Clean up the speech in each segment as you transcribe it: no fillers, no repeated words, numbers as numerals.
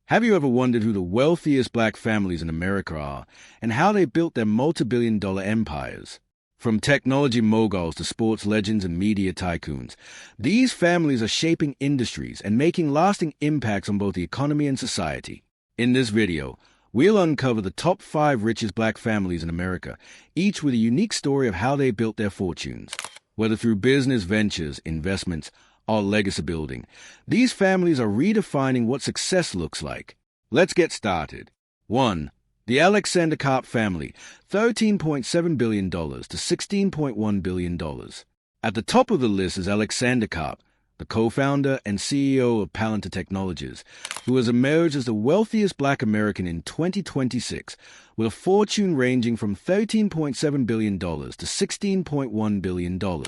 Have you ever wondered who the wealthiest black families in America are and how they built their multi-billion-dollar empires? From technology moguls to sports legends and media tycoons, these families are shaping industries and making lasting impacts on both the economy and society. In this video, we'll uncover the top 5 richest black families in America, each with a unique story of how they built their fortunes. Whether through business ventures, investments, or legacy building, these families are redefining what success looks like. Let's get started. 1. The Alexander Karp family, $13.7 billion to $16.1 billion. At the top of the list is Alexander Karp, the co-founder and CEO of Palantir Technologies, who has emerged as the wealthiest black American in 2026, with a fortune ranging from $13.7 billion to $16.1 billion.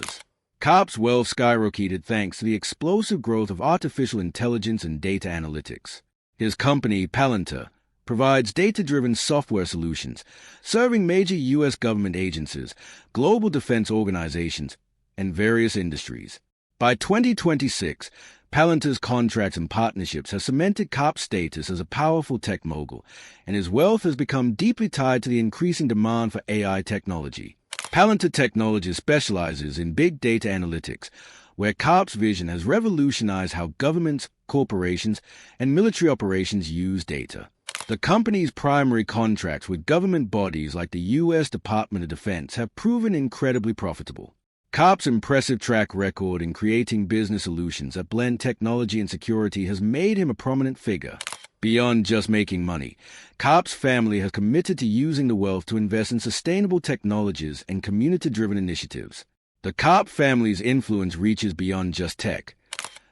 Karp's wealth skyrocketed thanks to the explosive growth of artificial intelligence and data analytics. His company, Palantir, provides data-driven software solutions, serving major U.S. government agencies, global defense organizations, and various industries. By 2026, Palantir's contracts and partnerships have cemented Karp's status as a powerful tech mogul, and his wealth has become deeply tied to the increasing demand for AI technology. Palantir Technologies specializes in big data analytics, where Karp's vision has revolutionized how governments, corporations, and military operations use data. The company's primary contracts with government bodies like the U.S. Department of Defense have proven incredibly profitable. Karp's impressive track record in creating business solutions that blend technology and security has made him a prominent figure. Beyond just making money, Karp's family has committed to using the wealth to invest in sustainable technologies and community-driven initiatives. The Karp family's influence reaches beyond just tech.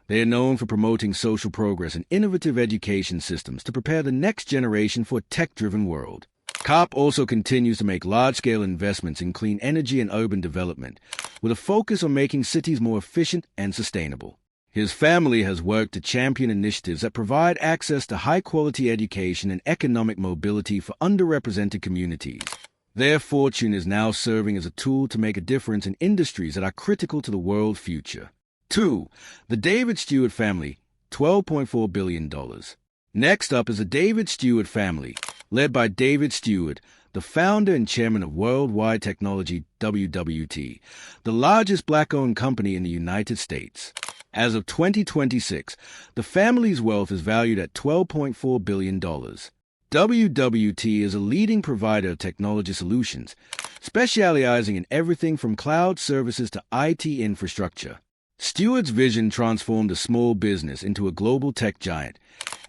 They are known for promoting social progress and innovative education systems to prepare the next generation for a tech-driven world. Karp also continues to make large-scale investments in clean energy and urban development, with a focus on making cities more efficient and sustainable. His family has worked to champion initiatives that provide access to high-quality education and economic mobility for underrepresented communities. Their fortune is now serving as a tool to make a difference in industries that are critical to the world's future. 2. The David Stewart family, $12.4 billion. Next up is the David Stewart family, led by David Stewart, the founder and chairman of Worldwide Technology WWT, the largest black-owned company in the United States. As of 2026, the family's wealth is valued at $12.4 billion. WWT is a leading provider of technology solutions, specializing in everything from cloud services to IT infrastructure. Stewart's vision transformed a small business into a global tech giant,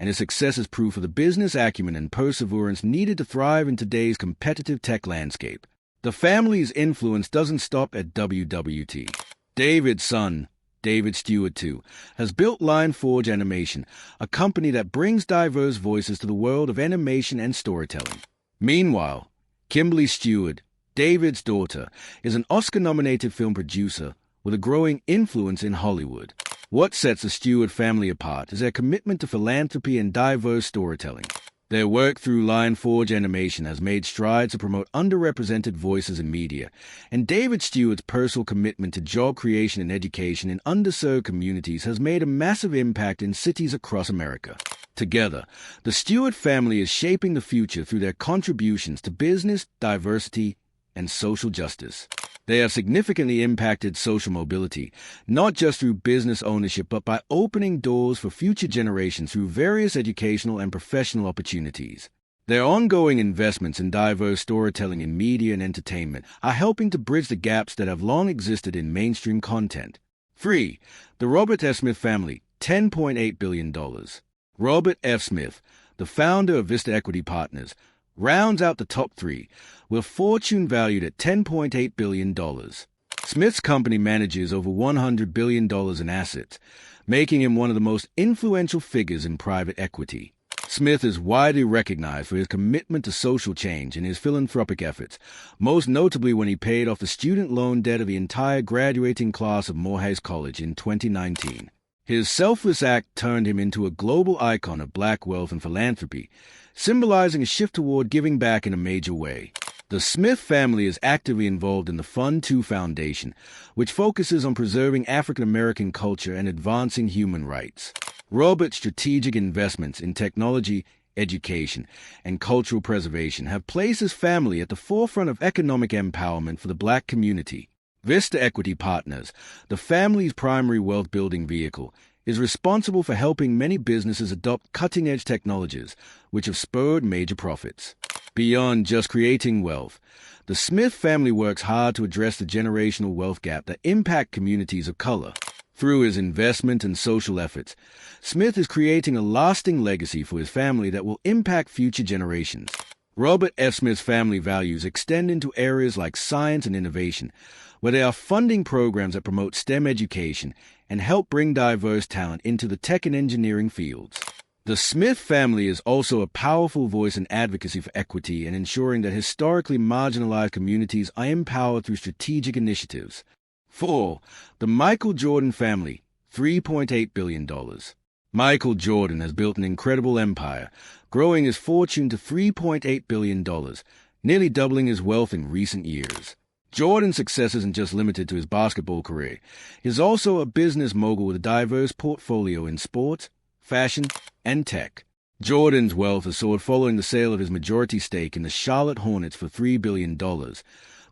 and his success is proof of the business acumen and perseverance needed to thrive in today's competitive tech landscape. The family's influence doesn't stop at WWT. David's son, David Stewart II, has built LionForge Animation, a company that brings diverse voices to the world of animation and storytelling. Meanwhile, Kimberly Stewart, David's daughter, is an Oscar-nominated film producer with a growing influence in Hollywood. What sets the Stewart family apart is their commitment to philanthropy and diverse storytelling. Their work through LionForge Animation has made strides to promote underrepresented voices in media, and David Stewart's personal commitment to job creation and education in underserved communities has made a massive impact in cities across America. Together, the Stewart family is shaping the future through their contributions to business, diversity, and social justice. They have significantly impacted social mobility, not just through business ownership, but by opening doors for future generations through various educational and professional opportunities. Their ongoing investments in diverse storytelling in media and entertainment are helping to bridge the gaps that have long existed in mainstream content. 3. The Robert F. Smith family, $10.8 billion. Robert F. Smith, the founder of Vista Equity Partners, rounds out the top 3, with fortune valued at $10.8 billion. Smith's company manages over $100 billion in assets, making him one of the most influential figures in private equity. Smith is widely recognized for his commitment to social change and his philanthropic efforts, most notably when he paid off the student loan debt of the entire graduating class of Morehouse College in 2019. His selfless act turned him into a global icon of black wealth and philanthropy, symbolizing a shift toward giving back in a major way. The Smith family is actively involved in the Fund 2 Foundation, which focuses on preserving African American culture and advancing human rights. Robert's strategic investments in technology, education, and cultural preservation have placed his family at the forefront of economic empowerment for the Black community. Vista Equity Partners, the family's primary wealth-building vehicle, is responsible for helping many businesses adopt cutting-edge technologies, which have spurred major profits. Beyond just creating wealth, the Smith family works hard to address the generational wealth gap that impact communities of color. Through his investment and social efforts, Smith is creating a lasting legacy for his family that will impact future generations. Robert F. Smith's family values extend into areas like science and innovation, where they are funding programs that promote STEM education and help bring diverse talent into the tech and engineering fields. The Smith family is also a powerful voice in advocacy for equity and ensuring that historically marginalized communities are empowered through strategic initiatives. 4. The Michael Jordan family, $3.8 billion. Michael Jordan has built an incredible empire, growing his fortune to $3.8 billion, nearly doubling his wealth in recent years. Jordan's success isn't just limited to his basketball career. He is also a business mogul with a diverse portfolio in sports, fashion, and tech. Jordan's wealth has soared following the sale of his majority stake in the Charlotte Hornets for $3 billion,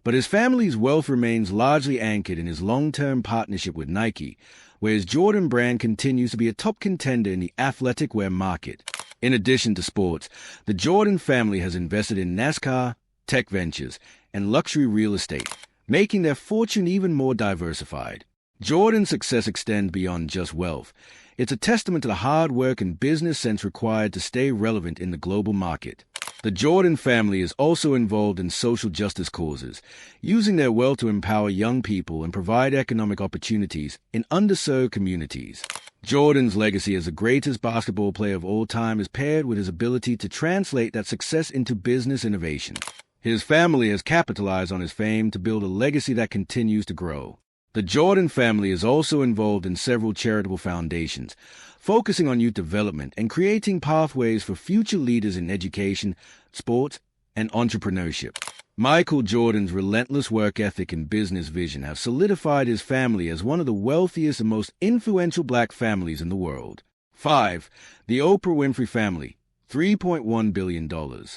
but his family's wealth remains largely anchored in his long-term partnership with Nike, where his Jordan brand continues to be a top contender in the athletic wear market. In addition to sports, the Jordan family has invested in NASCAR, tech ventures, and luxury real estate, making their fortune even more diversified. Jordan's success extends beyond just wealth. It's a testament to the hard work and business sense required to stay relevant in the global market. The Jordan family is also involved in social justice causes, using their wealth to empower young people and provide economic opportunities in underserved communities. Jordan's legacy as the greatest basketball player of all time is paired with his ability to translate that success into business innovation. His family has capitalized on his fame to build a legacy that continues to grow. The Jordan family is also involved in several charitable foundations, focusing on youth development and creating pathways for future leaders in education, sports, and entrepreneurship. Michael Jordan's relentless work ethic and business vision have solidified his family as one of the wealthiest and most influential Black families in the world. 5. The Oprah Winfrey family, $3.1 billion. Oprah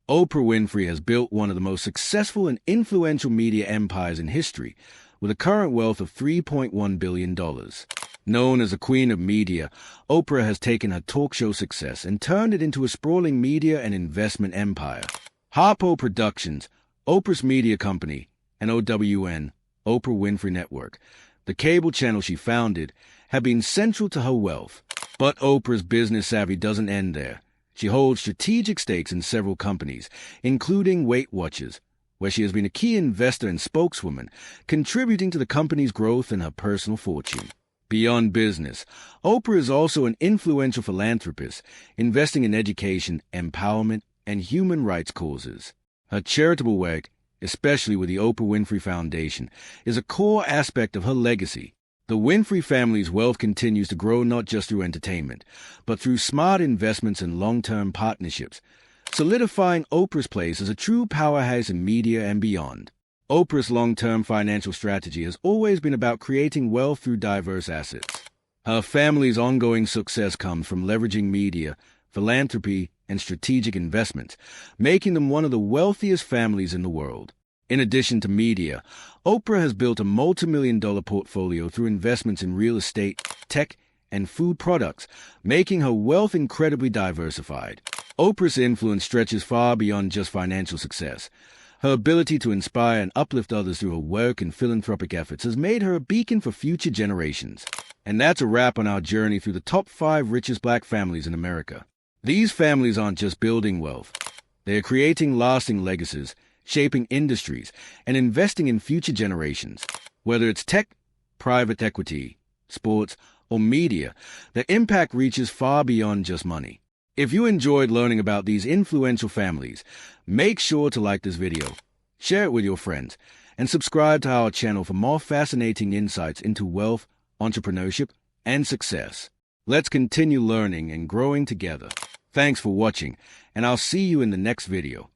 Winfrey has built one of the most successful and influential media empires in history, with a current wealth of $3.1 billion. Known as the Queen of Media, Oprah has taken her talk show success and turned it into a sprawling media and investment empire. Harpo Productions, Oprah's media company, and OWN, Oprah Winfrey Network, the cable channel she founded, have been central to her wealth. But Oprah's business savvy doesn't end there. She holds strategic stakes in several companies, including Weight Watchers, where she has been a key investor and spokeswoman, contributing to the company's growth and her personal fortune. Beyond business, Oprah is also an influential philanthropist, investing in education, empowerment, and human rights causes. Her charitable work, especially with the Oprah Winfrey Foundation, is a core aspect of her legacy. The Winfrey family's wealth continues to grow not just through entertainment, but through smart investments and long-term partnerships, solidifying Oprah's place as a true powerhouse in media and beyond. Oprah's long-term financial strategy has always been about creating wealth through diverse assets. Her family's ongoing success comes from leveraging media, philanthropy, and strategic investments, making them one of the wealthiest families in the world. In addition to media, Oprah has built a multi-million-dollar portfolio through investments in real estate, tech, and food products, making her wealth incredibly diversified. Oprah's influence stretches far beyond just financial success. Her ability to inspire and uplift others through her work and philanthropic efforts has made her a beacon for future generations. And that's a wrap on our journey through the top 5 richest Black families in America. These families aren't just building wealth. They are creating lasting legacies, shaping industries, and investing in future generations. Whether it's tech, private equity, sports, or media, their impact reaches far beyond just money. If you enjoyed learning about these influential families, make sure to like this video, share it with your friends, and subscribe to our channel for more fascinating insights into wealth, entrepreneurship, and success. Let's continue learning and growing together. Thanks for watching, and I'll see you in the next video.